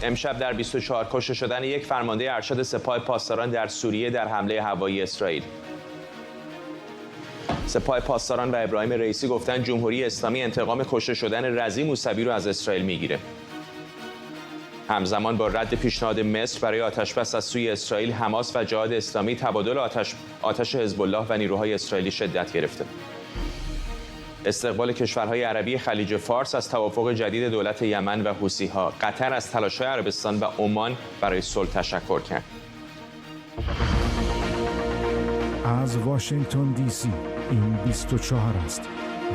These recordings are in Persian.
امشب در 24 کشته شدن یک فرمانده ارشد سپاه پاسداران در سوریه در حمله هوایی اسرائیل. سپاه پاسداران و ابراهیم رئیسی گفتند جمهوری اسلامی انتقام کشته شدن رضی موسوی رو از اسرائیل میگیره. همزمان با رد پیشنهاد مصر برای آتشبس از سوی اسرائیل، حماس و جهاد اسلامی تبادل آتش حزب الله و نیروهای اسرائیلی شدت گرفته. استقبال کشورهای عربی خلیج فارس از توافق جدید دولت یمن و حوثی‌ها. قطر از تلاش‌های عربستان و عمان برای صلح تشکر کرد. از واشنگتن دی سی این 24 است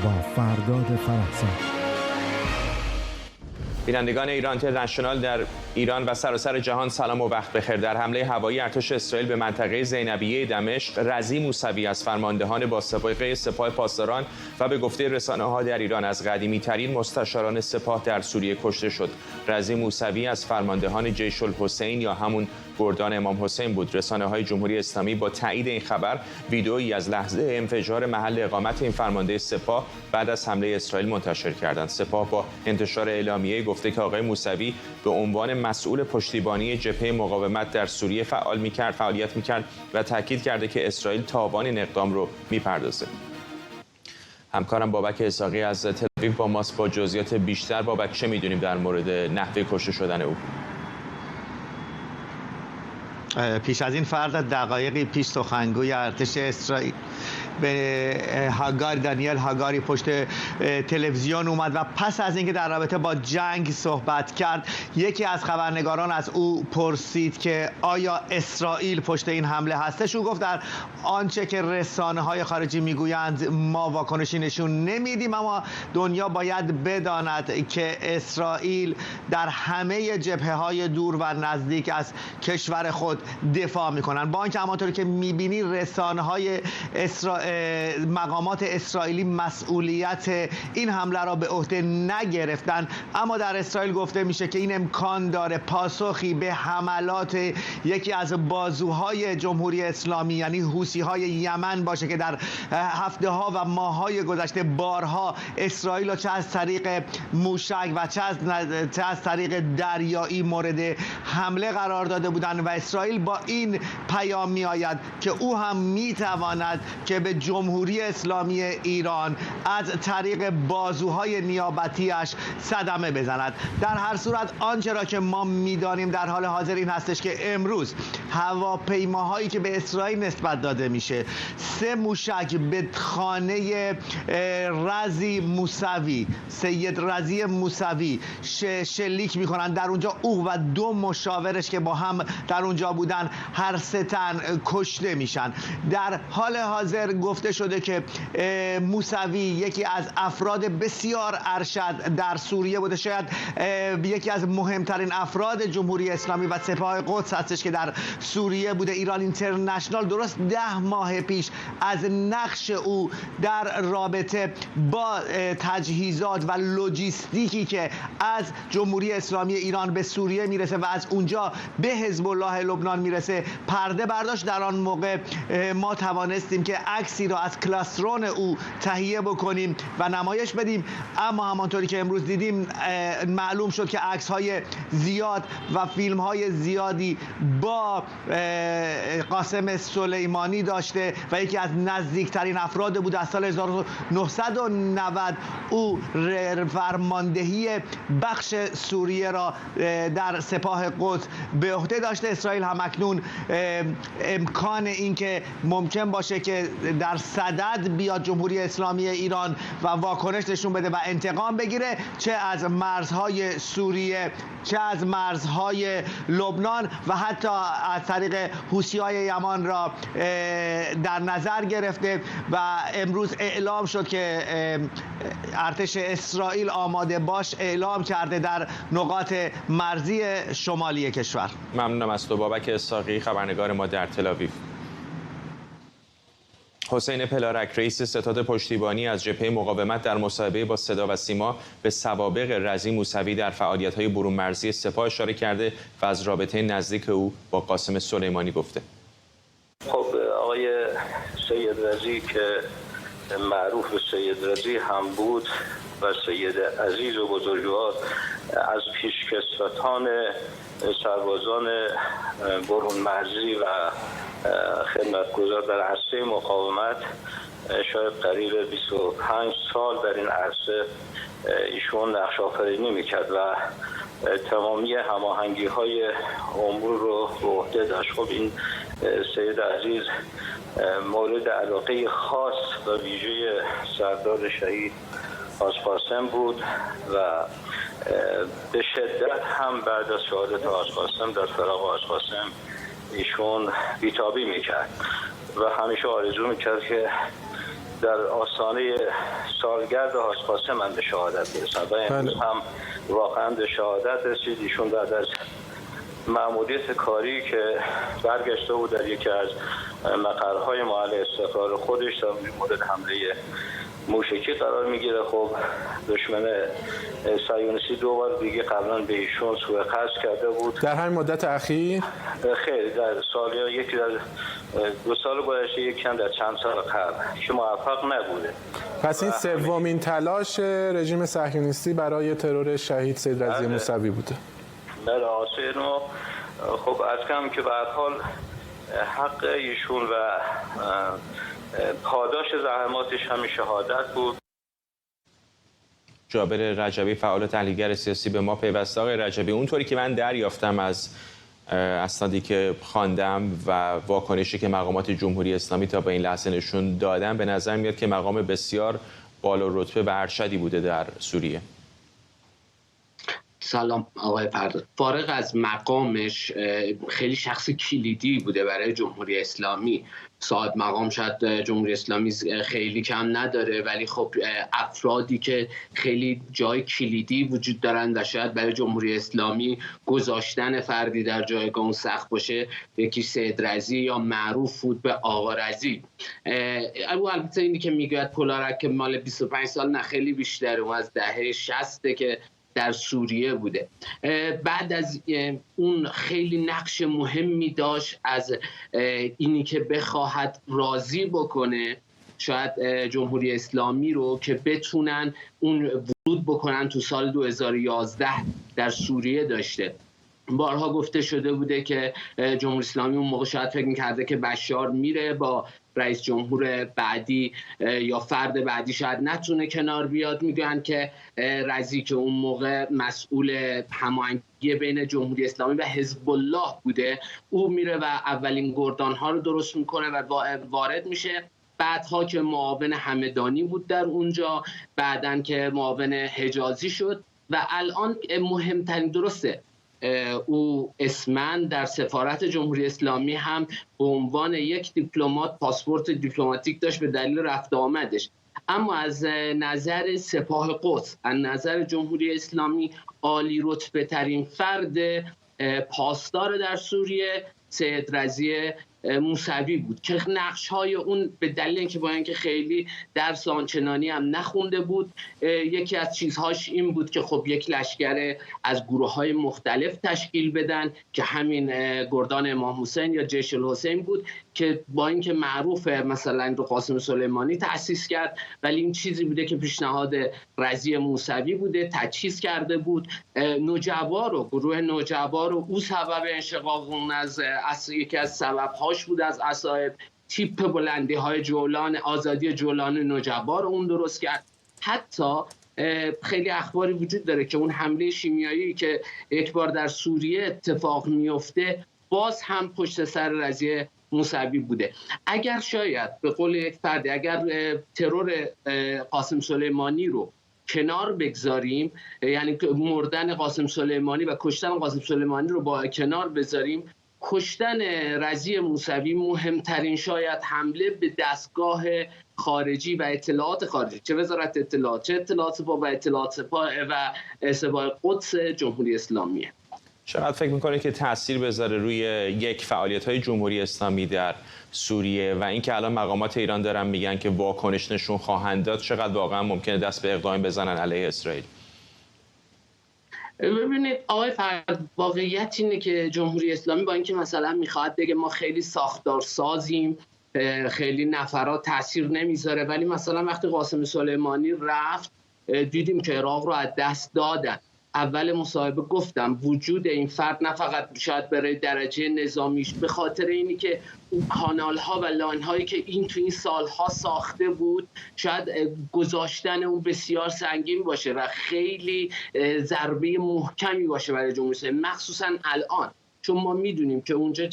با فرداد فرحزاد. بینندگان ایران اینترنشنال در ایران و سراسر جهان سلام و وقت بخیر. در حمله هوایی ارتش اسرائیل به منطقه زینبیه دمشق، رضی موسوی از فرماندهان با سابقه سپاه پاسداران و به گفته رسانه‌ها در ایران از قدیمی‌ترین مستشاران سپاه در سوریه کشته شد. رضی موسوی از فرماندهان جیش الحسین یا همون گردان امام حسین بود. رسانه‌های جمهوری اسلامی با تایید این خبر ویدئویی از لحظه انفجار محل اقامت این فرمانده سپاه بعد از حمله اسرائیل منتشر کردند. سپاه با انتشار اعلامیه گفته که آقای موسوی به عنوان مسئول پشتیبانی جبهه مقاومت در سوریه فعالیت می‌کرد و تاکید کرده که اسرائیل تاوان این اقدام رو می‌پردازه. همکارم بابک اسحاقی از تل آویو با ماست با جزئیات بیشتر. بابک، چه می‌دونیم در مورد نحوه کشته شدن او؟ پیش از این دقایقی پیش سخنگوی ارتش اسرائیل به دانیل هاگاری پشت تلویزیون اومد و پس از اینکه در رابطه با جنگ صحبت کرد، یکی از خبرنگاران از او پرسید که آیا اسرائیل پشت این حمله هستش. او گفت در آنچه که رسانه‌های خارجی میگویند ما واکنشی نشون نمیدیم، اما دنیا باید بداند که اسرائیل در همه جبهه‌های دور و نزدیک از کشور خود دفاع میکنن. با اینکه همانطور که میبینی رسانه‌های مقامات اسرائیلی مسئولیت این حمله را به عهده نگرفتن، اما در اسرائیل گفته میشه که این امکان داره پاسخی به حملات یکی از بازوهای جمهوری اسلامی یعنی حوثی‌های یمن باشه که در هفته‌ها و ماه‌های گذشته بارها اسرائیل را چه از طریق موشک و چه از طریق دریایی مورد حمله قرار داده بودند و اسرائیل با این پیام می‌آید که او هم می‌تواند که به جمهوری اسلامی ایران از طریق بازوهای نیابتیش صدمه بزند. در هر صورت آنچه را که ما می‌دانیم در حال حاضر این هستش که امروز هواپیماهایی که به اسرائیل نسبت داده میشه 3 موشک به خانه رضی موسوی، سید رضی موسوی شلیک می‌کنند. در اونجا او و 2 مشاورش که با هم در اونجا بودن هر 3 تن کشته میشن. در حال حاضر گفته شده که موسوی یکی از افراد بسیار ارشد در سوریه بوده، شاید یکی از مهمترین افراد جمهوری اسلامی و سپاه قدس هستش که در سوریه بوده. ایران اینترنشنال درست 10 ماه پیش از نقش او در رابطه با تجهیزات و لوجستیکی که از جمهوری اسلامی ایران به سوریه میرسه و از اونجا به حزب الله لبنان میرسه پرده برداشت. در آن موقع ما توانستیم که عکسی را از کلاسترون او تهیه بکنیم و نمایش بدیم، اما همانطوری که امروز دیدیم معلوم شد که عکس‌های زیاد و فیلم‌های زیادی با قاسم سلیمانی داشته و یکی از نزدیکترین افراد بود. از سال 1990 او فرماندهی بخش سوریه را در سپاه قدس به عهده داشته. اسرائیل هم اکنون امکان این که ممکن باشه که در صدد بیاد جمهوری اسلامی ایران و واکنش نشون بده و انتقام بگیره، چه از مرزهای سوریه چه از مرزهای لبنان و حتی از طریق حوثی‌های یمن را در نظر گرفته و امروز اعلام شد که ارتش اسرائیل آماده باش اعلام کرده در نقاط مرزی شمالی کشور. ممنونم از تو بابک اسحاقی، خبرنگار ما در تل آویو. حسین پلارک رئیس ستاد پشتیبانی از جبهه مقاومت در مصاحبه با صدا و سیما به سوابق رضی موسوی در فعالیت‌های برون مرزی سپاه اشاره کرده و از رابطه نزدیک او با قاسم سلیمانی گفته. خب آقای سید رضی که معروف به سید رضی هم بود و سید عزیز و بزرگوار از پیشکسوتان سربازان برون مرزی و خدمتگزار در عرصه مقاومت شاید قریب 25 سال در این عرصه ایشون نقش آفرینی میکرد و تمامی هماهنگی‌های امور رو به عهده داشت. خب این سید عزیز مورد علاقه خاص و ویژه سردار شهید حاج قاسم بود و به شدت هم بعد از شهادت حاج قاسم در فراق حاج قاسم ایشون بیتابی میکرد و همیشه آرزو میکرد که در آستانه سالگرد حاج قاسم من به شهادت برسم و امروز هم واقعا به شهادت رسید. ایشون بعد از مأموریت کاری که برگشته بود در یکی از مقرهای محل استقرار خودش تا مورد حمله موشکی قرار میگیره. خب دشمن صهیونیستی 2 بار دیگه قبلا به ایشون سوء قصد کرده بود در همین مدت اخیر. خیلی در سال یکی در 2 سال گذشته، یکی هم در چند سال قبل که موفق نبوده. پس این سومین تلاش رژیم صهیونیستی برای ترور شهید سید رضی موسوی بوده. بله حسین. خب از کم که به هر حال حق ایشون و پاداش زحماتش همین شهادت بود. جابر رجبی فعال و تحلیلگر سیاسی به ما پیوسته. آقای رجبی، اونطوری که من دریافتم از اسنادی که خواندم و واکنشی که مقامات جمهوری اسلامی تا به این لحظه نشون دادن، به نظر میاد که مقام بسیار بالا رتبه و ارشدی بوده در سوریه. سلام آقای فرداد. فارغ از مقامش خیلی شخص کلیدی بوده برای جمهوری اسلامی. صاحب مقام شاید جمهوری اسلامی خیلی کم نداره، ولی خب افرادی که خیلی جای کلیدی وجود دارن و شاید برای جمهوری اسلامی گذاشتن فردی در جایگاه اون سخت باشه، یکی سید رضی یا معروف بود به آقا رضی. البته اینی که میگوید پولارک که مال 25 سال نه، خیلی بیشتره، اون از دهه 60 که در سوریه بوده. بعد از اون خیلی نقش مهمی داشت از اینی که بخواهد راضی بکنه شاید جمهوری اسلامی رو که بتونن اون ورود بکنن تو سال 2011 در سوریه داشته. بارها گفته شده بوده که جمهوری اسلامی اون موقع شاید فکر می‌کرده که بشار میره با رئیس جمهور بعدی یا فرد بعدی شاید نتونه کنار بیاد. میگن که رضی که اون موقع مسئول هماهنگی بین جمهوری اسلامی و حزب الله بوده، او میره و اولین گردان‌ها رو درست میکنه و وارد میشه. بعدها که معاون همدانی بود در اونجا، بعدن که معاون حجازی شد و الان مهمترین درسته او اسمن در سفارت جمهوری اسلامی هم به عنوان یک دیپلمات پاسپورت دیپلماتیک داشت به دلیل رفت آمدش. اما از نظر سپاه قدس، از نظر جمهوری اسلامی، عالی رتبه ترین فرد پاسدار در سوریه سید رضی موسوی بود که نقش‌های اون به دلیل اینکه با اینکه خیلی درس آنچنانی هم نخونده بود، یکی از چیزهاش این بود که خب یک لشکر از گروه‌های مختلف تشکیل بدن که همین گردان امام حسین یا جیش الحسین بود که با اینکه معروفه مثلا رو قاسم سلیمانی تأسیس کرد، ولی این چیزی بوده که پیشنهاد رضی موسوی بوده، تجهیز کرده بود. نوجبا رو، گروه نوجبا رو، او سبب انشقاق اون از یکی از سبب‌هاش بود از عصایب تیپ بلندی های جولان، آزادی جولان نوجبا رو اون درست کرد. حتی خیلی اخباری وجود داره که اون حمله شیمیایی که یک بار در سوریه اتفاق میفته باز هم پشت سر رضی موسوی بوده. اگر شاید به قول یک فردی، اگر ترور قاسم سلیمانی رو کنار بگذاریم، یعنی مردن قاسم سلیمانی و کشتن قاسم سلیمانی رو با کنار بذاریم، کشتن رضی موسوی مهمترین شاید حمله به دستگاه خارجی و اطلاعات خارجی، چه وزارت اطلاعات، چه اطلاعات سپاه و اطلاعات سپاه و سپاه قدس جمهوری اسلامیه. چقدر فکر میکنه که تأثیر بذاره روی یک فعالیت‌های جمهوری اسلامی در سوریه و اینکه الان مقامات ایران دارن میگن که واکنش نشون خواهند داد، چقدر واقعا ممکنه دست به اقدام بزنن علیه اسرائیل؟ ببینید آقای فرد، واقعیت اینه که جمهوری اسلامی با اینکه مثلا میخواد بگه ما خیلی ساختارسازیم خیلی نفرات تاثیر نمیذاره، ولی مثلا وقتی قاسم سلیمانی رفت دیدیم که عراق رو از دست دادن. اول مصاحبه گفتم وجود این فرد نه فقط شاید برای درجه نظامیش، به خاطر اینی که اون کانال ها و لاین هایی که این تو این سالها ساخته بود شاید گذاشتن اون بسیار سنگین باشه و خیلی ضربه محکمی باشه برای جمهوری اسلامی، مخصوصا الان چون ما میدونیم که اونجا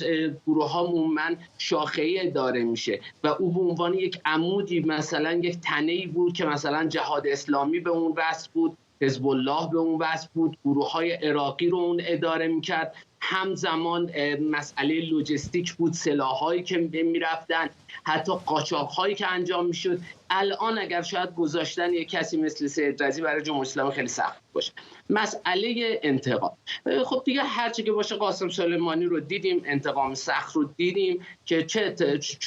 گروه ها عموماً شاخه‌ای اداره میشه و او به عنوان یک عمودی، مثلا یک تنه‌ای بود که مثلا جهاد اسلامی به اون وصل بود، حزب الله به اون وصل بود، گروه های عراقی رو اون اداره میکرد، همزمان مسئله لوجستیک بود، سلاحایی که میرفتن، حتی قاچاق‌هایی که انجام میشد. الان اگر شاید گذاشتن یک کسی مثل سید رضی برای جمهوری اسلامی خیلی سخت باشه. مسئله انتقام، خب دیگه هر چی که باشه قاسم سلیمانی رو دیدیم، انتقام سخت رو دیدیم که چه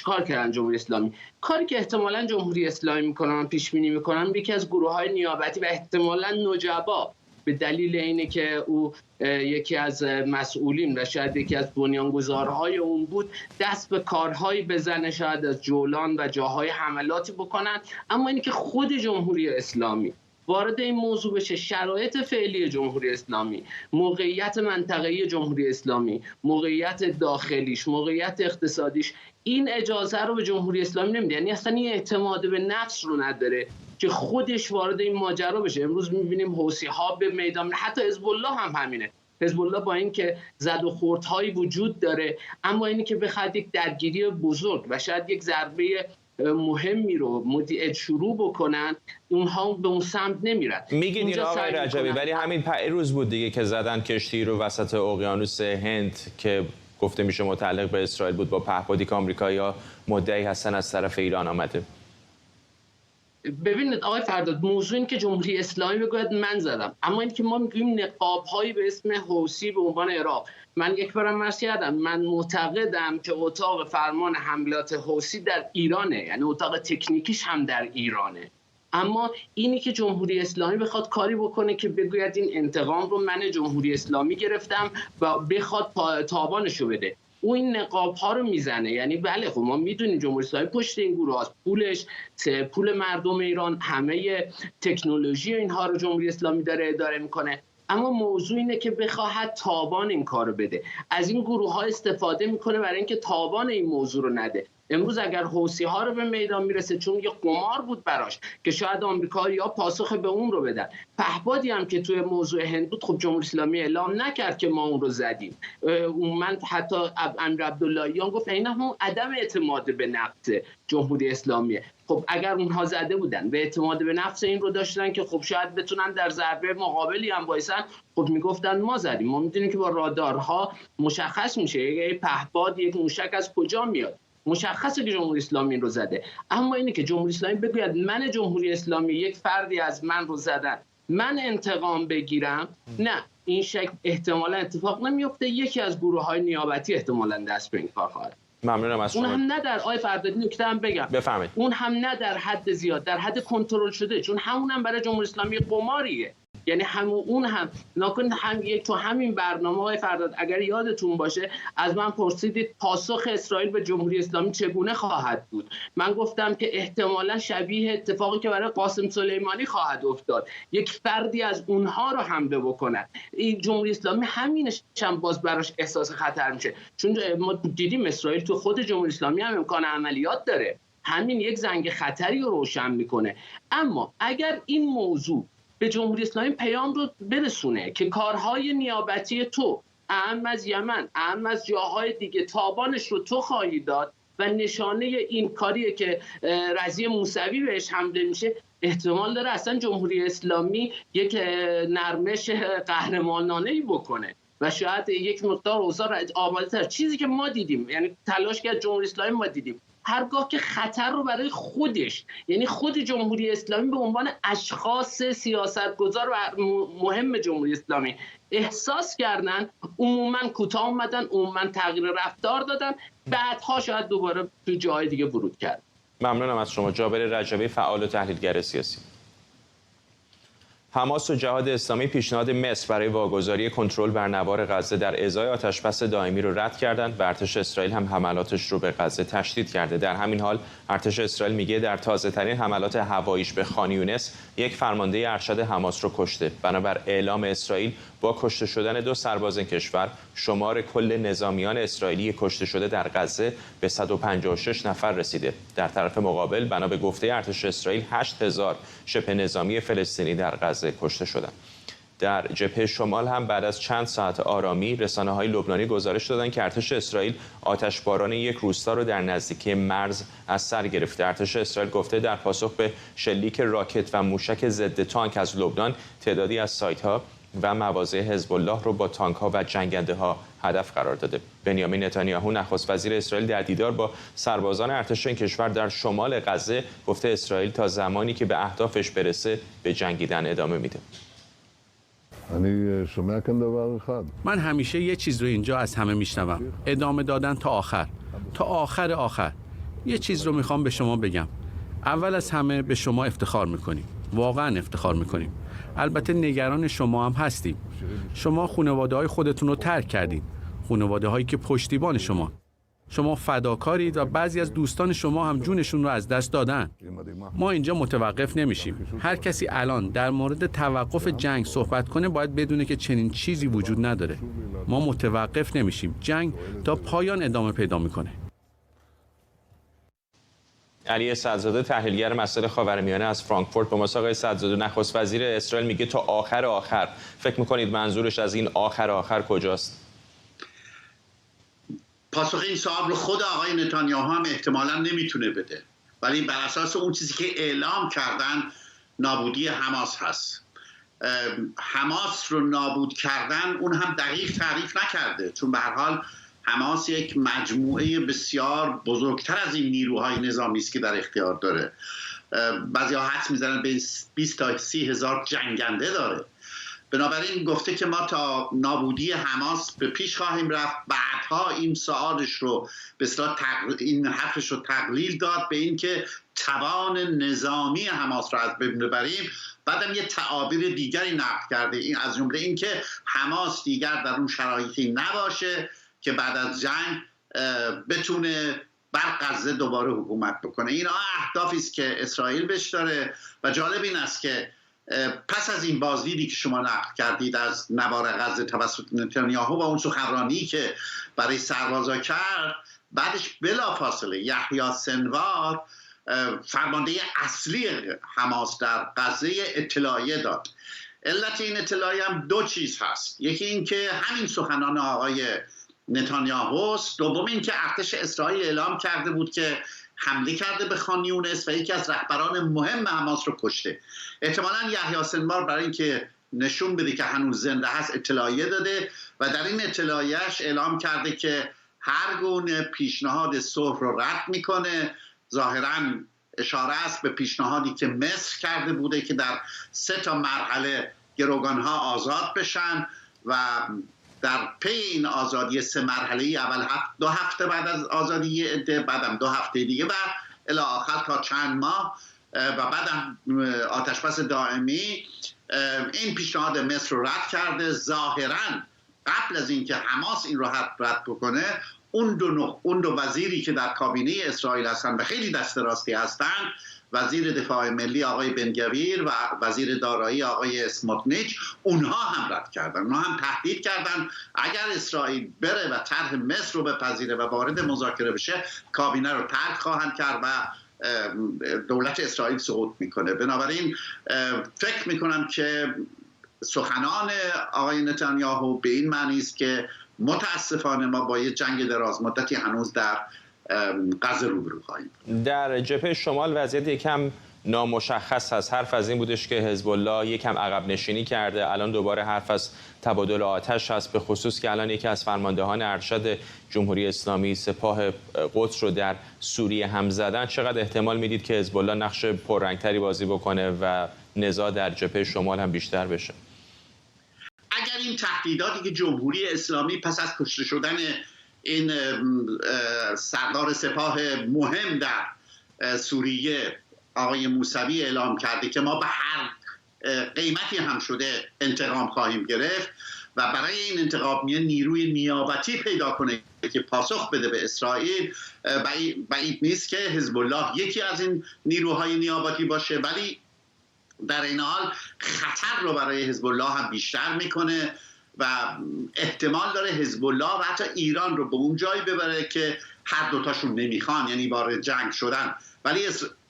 کار کردن جمهوری اسلامی. کاری که احتمالاً جمهوری اسلامی میکنن، پیش بینی میکنن، یکی از گروه‌های نیابتی و احتمالاً نجبا، به دلیل اینه که او یکی از مسئولین و شاید یکی از بنیانگذارهای اون بود، دست به کارهایی بزنه، شاید از جولان و جاهای حملاتی بکنن. اما اینه که خود جمهوری اسلامی وارد این موضوع بشه، شرایط فعلی جمهوری اسلامی، موقعیت منطقه‌ای جمهوری اسلامی، موقعیت داخلیش، موقعیت اقتصادیش، این اجازه رو به جمهوری اسلامی نمیده. یعنی اصلا این اعتماد به نفس رو نداره که خودش وارد این ماجرا بشه. امروز می‌بینیم حوثی‌ها به میدان، حتی حزب الله هم همینه. حزب الله با این که زد و خوردهایی وجود داره، اما اینی که بخواد یک درگیری بزرگ و شاید یک ضربه مهمی رو شروع بکنن، اونها به اون سمت نمیرن. میگین آقای رجبی، ولی همین روز بود دیگه که زدن کشتی رو وسط اقیانوس هند که گفته میشه متعلق به اسرائیل بود، با پهپادی که آمریکایی‌ها مدعی هستن از طرف ایران آمده. ببینید آقای فرداد، موضوع این که جمهوری اسلامی بگوید من زدم، اما این که ما میگیم نقاب‌هایی به اسم حوثی به عنوان عراق، من یک بارم عرض کردم، من معتقدم که اتاق فرمان حملات حوثی در ایرانه، یعنی اتاق تکنیکیش هم در ایرانه. اما اینی که جمهوری اسلامی بخواد کاری بکنه که بگوید این انتقام رو من جمهوری اسلامی گرفتم و بخواد تاوانشو بده، او این نقاب ها رو میزنه. یعنی بله خب ما میدونیم جمهوری اسلامی پشت این گروه هاست، پول مردم ایران، همه تکنولوژی اینها رو جمهوری اسلامی داره اداره میکنه. اما موضوع اینه که بخواهد تاوان این کارو بده، از این گروه ها استفاده میکنه برای اینکه تاوان این موضوع رو نده. امروز اگر حوثی ها رو به میدان میرسه، چون یه قمار بود براش که شاید آمریکایی‌ها پاسخ به اون رو بدن. پهپادی هم که توی موضوع هند بود، خب جمهوری اسلامی اعلام نکرد که ما اون رو زدیم. من حتی امیر عبداللهیان گفت اینا هم عدم اعتماد به نفس جمهوری اسلامیه. خب اگر اونها زده بودن، به اعتماد به نفس این رو داشتن که خب شاید بتونن در ضربه مقابلی هم وایسن، خب میگفتن ما زدیم. ما میدونیم که با رادارها مشخص میشه یک پهپاد، یک موشک از کجا میاد، مشخصه که جمهوری اسلامی این رو زده. اما اینه که جمهوری اسلامی بگوید من جمهوری اسلامی یک فردی از من رو زدن، من انتقام بگیرم، نه، این شکل احتمالا اتفاق نمیفته. یکی از گروه‌های نیابتی احتمالا دست به این کار خواهد. ممنونم از شما. اون هم نه در فردادی نکته هم بگم، بفهمید، اون هم نه در حد زیاد، در حد کنترل شده، چون همون هم برای جمهوری اسلامی قماریه. یعنی اون هم ناکن هم یک تو همین برنامه های فرداد، اگر یادتون باشه از من پرسیدید پاسخ اسرائیل به جمهوری اسلامی چگونه خواهد بود. من گفتم که احتمالا شبیه اتفاقی که برای قاسم سلیمانی خواهد افتاد، یک فردی از اونها رو حمله بکنن. این جمهوری اسلامی همینش هم باز براش احساس خطر میشه، چون ما دیدیم اسرائیل تو خود جمهوری اسلامی هم امکان عملیات داره، همین یک زنگ خطری رو روشن میکنه. اما اگر این موضوع به جمهوری اسلامی پیام رو برسونه که کارهای نیابتی تو، اهم از یمن، اهم از جاهای دیگه، تاوانش رو تو خواهی داد و نشانه این کاریه که رضی موسوی بهش حمله میشه، احتمال داره اصلا جمهوری اسلامی یک نرمش قهرمانانه‌ای بکنه و شاید یک مقدار اوضاع آماده‌تر. چیزی که ما دیدیم، یعنی تلاش که جمهوری اسلامی ما دیدیم، هرگاه که خطر رو برای خودش، یعنی خود جمهوری اسلامی به عنوان اشخاص سیاستگزار و مهم جمهوری اسلامی احساس کردن، عموما کوتاه اومدن، عموما تغییر رفتار دادن، بعدها شاید دوباره تو جای دیگه ورود کرد. ممنونم از شما. جابر رجبی، فعال و تحلیلگر سیاسی. حماس و جهاد اسلامی پیشنهاد مصر برای واگذاری کنترل بر نوار غزه در ازای آتشبس دائمی رو رد کردند و ارتش اسرائیل هم حملاتش رو به غزه تشدید کرده. در همین حال ارتش اسرائیل میگه در تازه‌ترین حملات هواییش به خان یونس یک فرمانده ارشد حماس رو کشته. بنابر اعلام اسرائیل با کشته شدن 2 سرباز این کشور، شمار کل نظامیان اسرائیلی کشته شده در غزه به 156 نفر رسیده. در طرف مقابل بنا به گفته ارتش اسرائیل 8000 شبه نظامی فلسطینی در غزه کشته شدند. در جبهه شمال هم بعد از چند ساعت آرامی، رسانه‌های لبنانی گزارش دادند که ارتش اسرائیل آتشباران یک روستا رو در نزدیکی مرز از سر گرفته. ارتش اسرائیل گفته در پاسخ به شلیک راکت و موشک ضد تانک از لبنان، تعدادی از سایت‌ها و مواضع حزب الله رو با تانک‌ها و جنگنده‌ها هدف قرار داده. بنیامین نتانیاهو نخست وزیر اسرائیل در دیدار با سربازان ارتش این کشور در شمال غزه گفته اسرائیل تا زمانی که به اهدافش برسه به جنگیدن ادامه میده. من همیشه یه چیز رو اینجا از همه میشنوم: ادامه دادن تا آخر، تا آخر. یه چیز رو میخوام به شما بگم. اول از همه به شما افتخار میکنیم، واقعا افتخار میکنیم. البته نگران شما هم هستیم. شما خانواده‌های خودتون رو ترک کردید، خانواده‌هایی که پشتیبان شما فداکارید و بعضی از دوستان شما هم جونشون رو از دست دادن. ما اینجا متوقف نمیشیم. هر کسی الان در مورد توقف جنگ صحبت کنه باید بدونه که چنین چیزی وجود نداره. ما متوقف نمیشیم. جنگ تا پایان ادامه پیدا میکنه. علی سعدزاده تحلیلگر مسائل خاورمیانه از فرانکفورت با ما. آقای سعدزاده، نخست وزیر اسرائیل میگه تا آخر. فکر میکنید منظورش از این آخر کجاست؟ پاسخ این سوال رو خود آقای نتانیاهو هم احتمالاً نمیتونه بده، ولی بر اساس اون چیزی که اعلام کردن نابودی حماس هست. حماس رو نابود کردن اون هم دقیق تعریف نکرده، چون به هر حال حماس یک مجموعه بسیار بزرگتر از این نیروهای نظامی است که در اختیار داره. بعضی‌ها حدس میزنن به 20 تا 30 هزار جنگنده داره. بنابراین گفته که ما تا نابودی حماس به پیش خواهیم رفت. بعدها این سوالش رو به اصطلاح این حرفش رو تقلیل داد به این که توان نظامی حماس را از بین ببریم. بعدم یه تعابیر دیگری نقل کرده، این از جمله این که حماس دیگر در اون شرایطی نباشه که بعد از جنگ بتونه بر غزه دوباره حکومت بکنه. این اهدافی است که اسرائیل بهش داره و جالب این است که پس از این بازدیدی که شما نقل کردید از نوار غزه توسط نتانیاهو و اون سخنرانی که برای سربازا کرد، بعدش بلافاصله یحیی سنوار فرمانده اصلی حماس در غزه اطلاعیه داد. علت این اطلاعیه هم 2 چیز هست. یکی این که همین سخنان آقای نتانیاهوست، دوم این که ارتش اسرائیل اعلام کرده بود که حمله کرده به خان یونس و یکی از رهبران مهم حماس رو کشته. احتمالاً یحیی سنوار برای اینکه نشون بده که هنوز زنده هست اطلاعیه داده و در این اطلاعیه‌اش اعلام کرده که هر گونه پیشنهاد صلح رو رد میکنه. ظاهراً اشاره است به پیشنهادی که مصر کرده بوده که در 3 مرحله گروگانها آزاد بشن و در پی این آزادی 3 مرحله‌ای اول 2 هفته بعد از آزادی عده، بعدم 2 هفته دیگه و الی آخر تا چند ماه و بعدم آتشبس دائمی، این پیشنهاد مصر رو رد کرده. ظاهراً قبل از اینکه حماس این رو رد بکنه، اون دو وزیری که در کابینه اسرائیل هستن و خیلی دست راستی هستن، وزیر دفاع ملی آقای بنگویر و وزیر دارایی آقای اسموتنیچ، اونها هم رد کردن. اونها هم تهدید کردن اگر اسرائیل بره و طرح مصر رو بپذیره و وارد مذاکره بشه، کابینه رو ترک خواهند کرد و دولت اسرائیل سقوط میکنه. بنابراین فکر میکنم که سخنان آقای نتانیاهو به این معنی است که متاسفانه ما با یه جنگ دراز مدتی هنوز در غزه روبرو خواهیم. در جبهه شمال وضعیت یکم نامشخص هست. حرف از این بودش که حزب الله یکم عقب نشینی کرده. الان دوباره حرف از تبادل آتش هست، به خصوص که الان یکی از فرماندهان ارشد جمهوری اسلامی سپاه قدس رو در سوریه هم زدن. چقدر احتمال میدید که حزب الله نقش پررنگتری بازی بکنه و نزاع در جبهه شمال هم بیشتر بشه؟ اگر این تهدیداتی که جمهوری اسلامی پس از کشته شدن این سردار سپاه مهم در سوریه آقای موسوی اعلام کرده که ما به هر قیمتی هم شده انتقام خواهیم گرفت و برای این انتقام نیروی نیابتی پیدا کنه که پاسخ بده به اسرائیل. بعید نیست که حزب الله یکی از این نیروهای نیابتی باشه، ولی در این حال خطر رو برای حزب الله هم بیشتر میکنه و احتمال داره حزب الله و حتی ایران رو به اون جایی ببره که هر دوتاشون نمیخوان، یعنی وارد جنگ شدن. ولی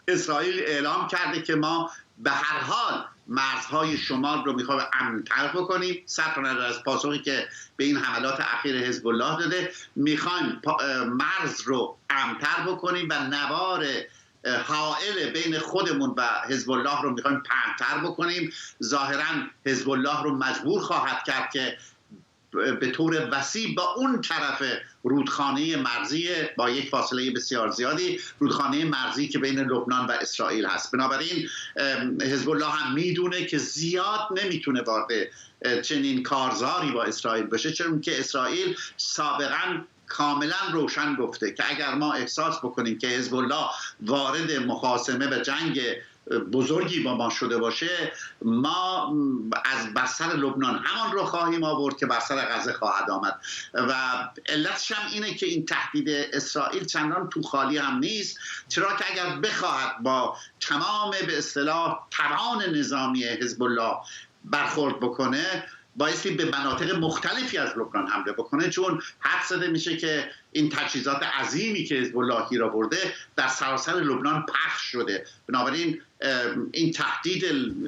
اسرائیل اعلام کرده که ما به هر حال مرزهای شمال رو میخوایم امن‌تر بکنیم، صرف نظر از پاسخی که به این حملات اخیر حزب الله داده، میخوایم مرز رو امن‌تر بکنیم و نوار حائل بین خودمون و حزب الله رو میخوایم پهن‌تر بکنیم. ظاهراً حزب الله رو مجبور خواهد کرد که به طور وسیع با اون طرف رودخانه مرزی با یک فاصله بسیار زیادی، رودخانه مرزی که بین لبنان و اسرائیل هست. بنابراین حزب الله هم میدونه که زیاد نمیتونه وارد چنین کارزاری با اسرائیل بشه، چون که اسرائیل سابقاً کاملا روشن گفته که اگر ما احساس بکنیم که حزب الله وارد مخاصمه و جنگ بزرگی با ما شده باشه، ما از بر سر لبنان همان رو خواهیم آورد که بر سر غزه خواهد آمد. و علتش هم اینه که این تهدید اسرائیل چندان تو خالی هم نیست، چرا که اگر بخواهد با تمام به اصطلاح توان نظامی حزب الله برخورد بکنه، بایستی به مناطق مختلفی از لبنان حمله بکنه، چون حد زده میشه که این تجهیزات عظیمی که حزب الله گیر آورده در سراسر لبنان پخش شده. بنابراین این تهدید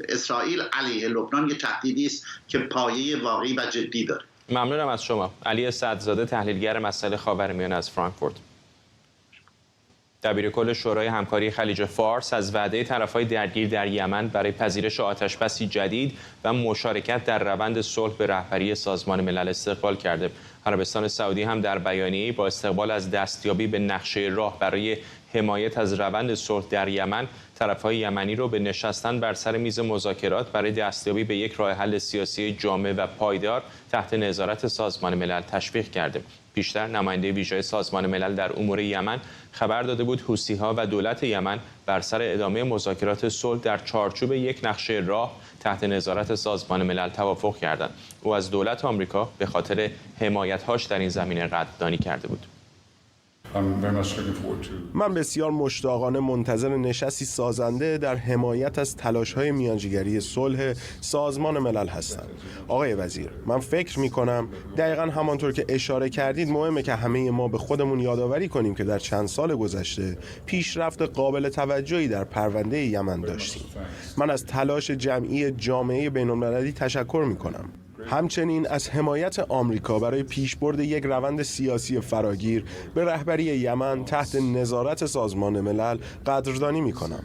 اسرائیل علیه لبنان یه تهدیدی است که پایه واقعی و جدی داره. ممنونم از شما. علی سعدزاده، تحلیلگر مسائل خاورمیانه از فرانکفورت. دبیرکل شورای همکاری خلیج فارس از وعده طرف‌های درگیر در یمن برای پذیرش آتشبسی جدید و مشارکت در روند صلح به رهبری سازمان ملل استقبال کرده. عربستان سعودی هم در بیانیه‌ای با استقبال از دستیابی به نقشه راه برای حمایت از روند صلح در یمن، طرف‌های یمنی رو به نشستن بر سر میز مذاکرات برای دستیابی به یک راه حل سیاسی جامع و پایدار تحت نظارت سازمان ملل تشویق کرده. پیشتر نماینده ویژه سازمان ملل در امور یمن خبر داده بود حوثی‌ها و دولت یمن بر سر ادامه مذاکرات صلح در چارچوب یک نقشه راه تحت نظارت سازمان ملل توافق کردند. او از دولت آمریکا به خاطر حمایت‌هاش در این زمینه قدردانی کرده بود. من بسیار مشتاقانه منتظر نشستی سازنده در حمایت از تلاش‌های میانجیگری صلح سازمان ملل هستم. آقای وزیر، من فکر می‌کنم دقیقاً همانطور که اشاره کردید مهمه که همه ما به خودمون یادآوری کنیم که در چند سال گذشته پیشرفت قابل توجهی در پرونده یمن داشتیم. من از تلاش جمعی جامعه بین‌المللی تشکر می‌کنم. همچنین از حمایت آمریکا برای پیشبرد یک روند سیاسی فراگیر به رهبری یمن تحت نظارت سازمان ملل قدردانی می‌کنم.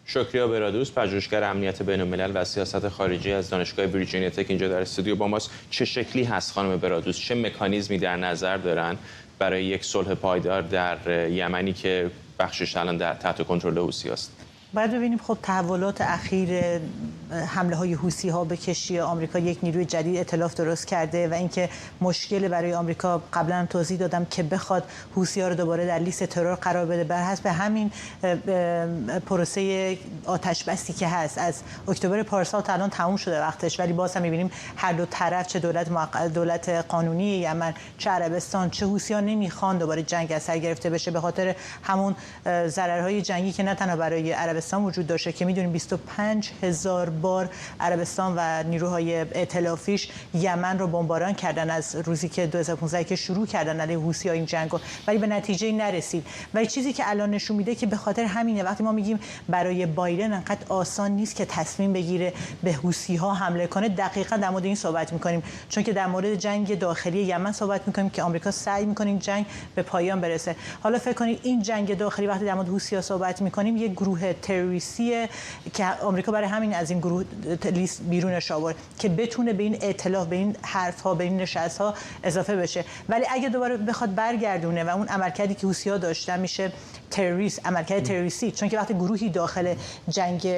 شکریا برادوس، پژوهشگر امنیت بین‌الملل و سیاست خارجی از دانشگاه ویرجینیا تک اینجا در استودیو با ماست. چه شکلی هست خانم برادوس؟ چه مکانیزمی در نظر دارن برای یک صلح پایدار در یمنی که بخشش الان تحت کنترل حوثی است؟ باید ببینیم خب تحولات اخیر حمله های حوثی ها به کشتی آمریکا یک نیروی جدید ائتلاف درست کرده و اینکه مشکل برای آمریکا قبلا هم توضیح دادم که بخواد حوثی ها رو دوباره در لیست ترور قرار بده. بر حسب همین پروسه آتش بسی که هست از اکتبر پارسال تا الان تموم شده وقتش، ولی باز هم می‌بینیم هر دو طرف، چه دولت قانونی یمن چه عربستان چه حوثی ها نمیخوان دوباره جنگ از سر گرفته بشه، به خاطر همون ضررهای جنگی که نه تنها برای عربستان وجود داشته که میدونیم 25,000 بار عربستان و نیروهای ائتلافیش یمن رو بمباران کردن از روزی که 2015 که شروع کردن علیه حوثی‌ها این جنگو، ولی به نتیجه نرسید. ولی چیزی که الان نشون میده که به خاطر همینه وقتی ما میگیم برای بایدن انقدر آسان نیست که تصمیم بگیره به حوثی‌ها حمله کنه، دقیقاً در مورد این صحبت میکنیم، چون که در مورد جنگ داخلی یمن صحبت میکنیم که آمریکا سعی میکنه این جنگ به پایان برسه. حالا فکر کنید این جنگ داخلی وقتی در مورد حوثی‌ها صحبت میکنیم یک گروه تروریستی که آمریکا برای همین از این گروه لیست بیرونش آورد که بتونه به این ائتلاف، به این حرف‌ها، به این نشست‌ها اضافه بشه. ولی اگه دوباره بخواد برگردونه و اون عملکردی که حوثی‌ها داشتن میشه تروریست، عملکرد تروریستی، چون که وقتی گروهی داخل جنگ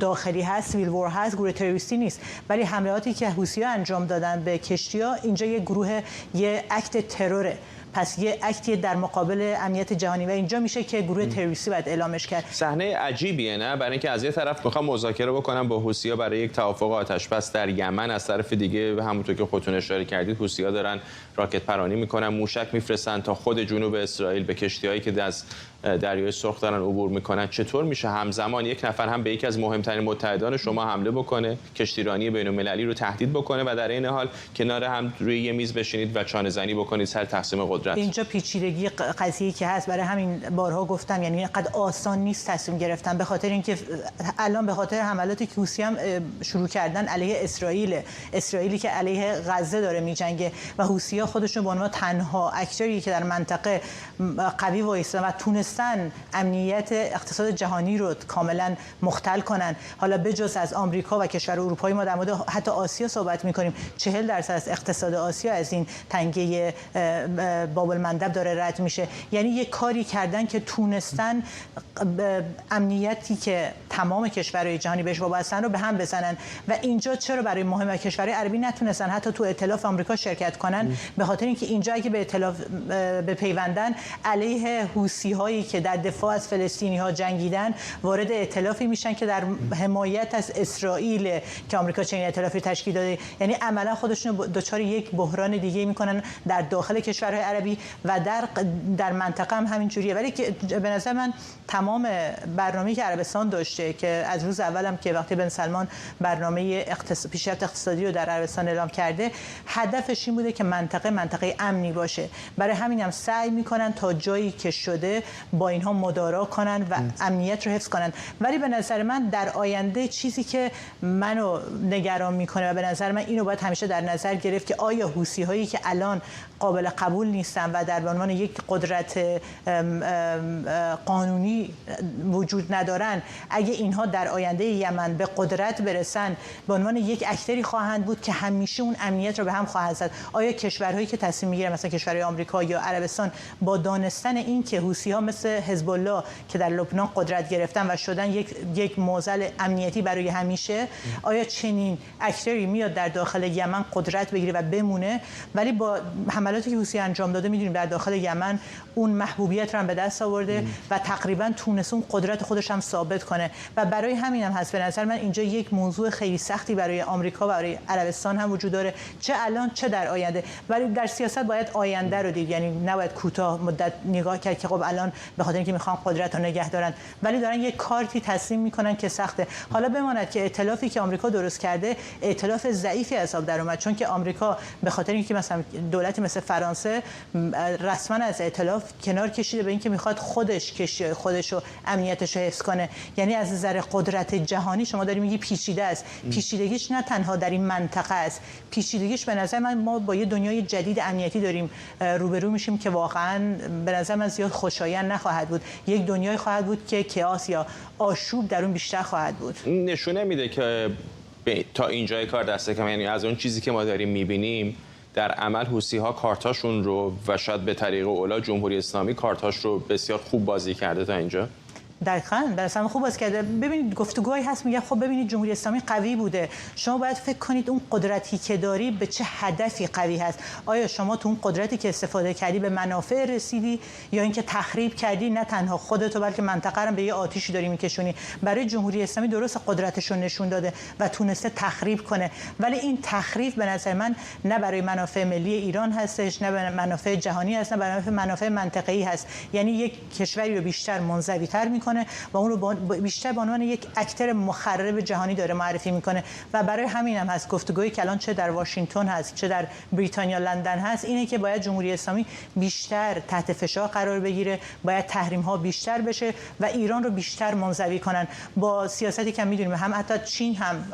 داخلی هست، سیویل وار هست، گروه تروریستی نیست. ولی حملاتی که حوثی‌ها انجام دادن به کشتی‌ها اینجا یک گروه، یک اکت تروره. پس یه اکتی در مقابل امنیت جهانی و اینجا میشه که گروه تروریستی باید اعلامش کرد. صحنه عجیبیه نه؟ برای اینکه از یه طرف میخوام مذاکره بکنم با حوثی‌ها برای یک توافق آتش‌بس در یمن، از طرف دیگه همونطور که خودتون اشاره کردید حوثی‌ها دارن راکت پرانی میکنن، موشک میفرستن تا خود جنوب اسرائیل به کشتی‌هایی که از دریای سرخ دارن عبور میکنن. چطور میشه همزمان یک نفر هم به یکی از مهمترین متحدان شما حمله بکنه، کشتیرانی بین‌المللی رو تهدید بکنه و در این حال کنار هم روی یه میز بشینید و چانه‌زنی بکنید سر تقسیم قدرت؟ اینجا پیچیدگی قضیه که هست، برای همین بارها گفتم یعنی اینقدر آسان نیست تصمیم گرفتن، به خاطر اینکه الان به خاطر حملاتی که حوثی هم شروع کردن علیه اسرائیلی که علیه غزه داره میجنگه و حوثی‌ها خودشون به عنوان تنها اکتوری که در منطقه قوی وایسادن و تونستن امنیت اقتصاد جهانی رو کاملا مختل کنن. حالا بجز از آمریکا و کشور اروپایی ما در مورد حتی آسیا صحبت می‌کنیم، 40% از اقتصاد آسیا از این تنگه باب المندب داره رد میشه. یعنی یک کاری کردن که تونستن امنیتی که تمام کشورهای جهانی بهش وابستن رو به هم بزنن و اینجا چرا برای مهمه کشورهای عربی نتونستن حتی تو ائتلاف آمریکا شرکت کنن؟ به خاطر اینکه اینجا اگه به ائتلاف بپیوندن علیه حوثی‌هایی که در دفاع از فلسطینی‌ها جنگیدن وارد ائتلافی میشن که در حمایت از اسرائیل که آمریکا چنین ائتلافی تشکیل داده. یعنی عملا خودشون دچار یک بحران دیگه میکنن در داخل کشورهای عربی و در منطقه هم همین جوریه. ولی که به نظر من تمام برنامه‌ای که عربستان داشته که از روز اولم که وقتی بن سلمان برنامه پیشرفت اقتصادی رو در عربستان اعلام کرده، هدفش این بوده که منطقه امنی باشه. برای همین هم سعی میکنن تا جایی که شده با اینها مدارا کنن و امنیت رو حفظ کنن. ولی به نظر من در آینده چیزی که منو نگران میکنه و به نظر من اینو باید همیشه در نظر گرفت که آیا حوثی‌هایی که الان قابل قبول نیستن و در عنوان یک قدرت قانونی وجود ندارن، اگه اینها در آینده یمن به قدرت برسن به عنوان یک اکتری خواهند بود که همیشه اون امنیت رو به هم خواهد زد. آیا کشورهایی که تصمیم میگیرن مثلا کشورهای آمریکا یا عربستان با دانستن این که حوثی‌ها مثل حزب الله که در لبنان قدرت گرفتن و شدن یک معضل امنیتی برای همیشه، آیا چنین اکتری میاد در داخل یمن قدرت بگیره و بمونه؟ ولی با حملاتی که حوثی انجام داده میدونیم در داخل یمن اون محبوبیت رو هم به دست آورده و تقریبا تونست اون قدرت خودش هم ثابت کنه و برای همین هم هست به نظر من اینجا یک موضوع خیلی سختی برای آمریکا و برای عربستان هم وجود داره، چه الان چه در آینده. ولی در سیاست باید آینده رو دید، یعنی نباید کوتاه مدت نگاه کرد که خب الان به خاطر اینکه میخوان قدرت رو نگه دارن ولی دارن یک کارتی تصمیم میکنن که سخته. حالا بماند که ائتلافی که آمریکا درست کرده ائتلاف ضعیفی حساب در اومد، چون که آمریکا به خاطر اینکه مثلا دولتی مثل فرانسه رسما از ائتلاف کنار کشیده به اینکه میخواد خودش رو امنیتش رو حفظ کنه. یعنی از نظر قدرت جهانی شما داری میگی پیچیده است. پیچیدگیش نه تنها در این منطقه است، پیچیدگیش به نظر من ما با یه دنیای جدید امنیتی داریم روبرو میشیم که واقعا به نظر من زیاد خوشایند نخواهد بود. یک دنیای خواهد بود که کیاس یا آشوب در اون بیشتر خواهد بود. نشونه میده که تا اینجای کار دست کم، یعنی از اون چیزی که ما داریم میبینیم در عمل حوثی‌ها کارتاشون رو و شاید به طریق اولا جمهوری اسلامی کارتاش رو بسیار خوب بازی کرده تا اینجا. دقیقاً درسته خوب بازی کرده. ببینید گفتگوهایی هست میگه خب ببینید جمهوری اسلامی قوی بوده، شما باید فکر کنید اون قدرتی که داری به چه هدفی قوی هست. آیا شما تو اون قدرتی که استفاده کردی به منافع رسیدی یا اینکه تخریب کردی، نه تنها خودتو بلکه منطقه رو به یه آتیشی داری میکشونی؟ برای جمهوری اسلامی درست قدرتش رو نشون داده و تونسته تخریب کنه، ولی این تخریب به نظر من نه برای منافع ملی ایران هستش، نه برای منافع جهانی هست، نه برای منافع منطقه‌ای هست. یعنی یک کشوری رو بیشتر منزوی‌تر میکنه و اون رو بیشتر به عنوان یک اکتر مخرب جهانی داره معرفی میکنه و برای همین هم هست گفتگویی که الان چه در واشنگتن هست چه در بریتانیا لندن هست اینه که باید جمهوری اسلامی بیشتر تحت فشار قرار بگیره، باید تحریم ها بیشتر بشه و ایران رو بیشتر منزوی کنن. با سیاستی که میدونیم هم حتی چین هم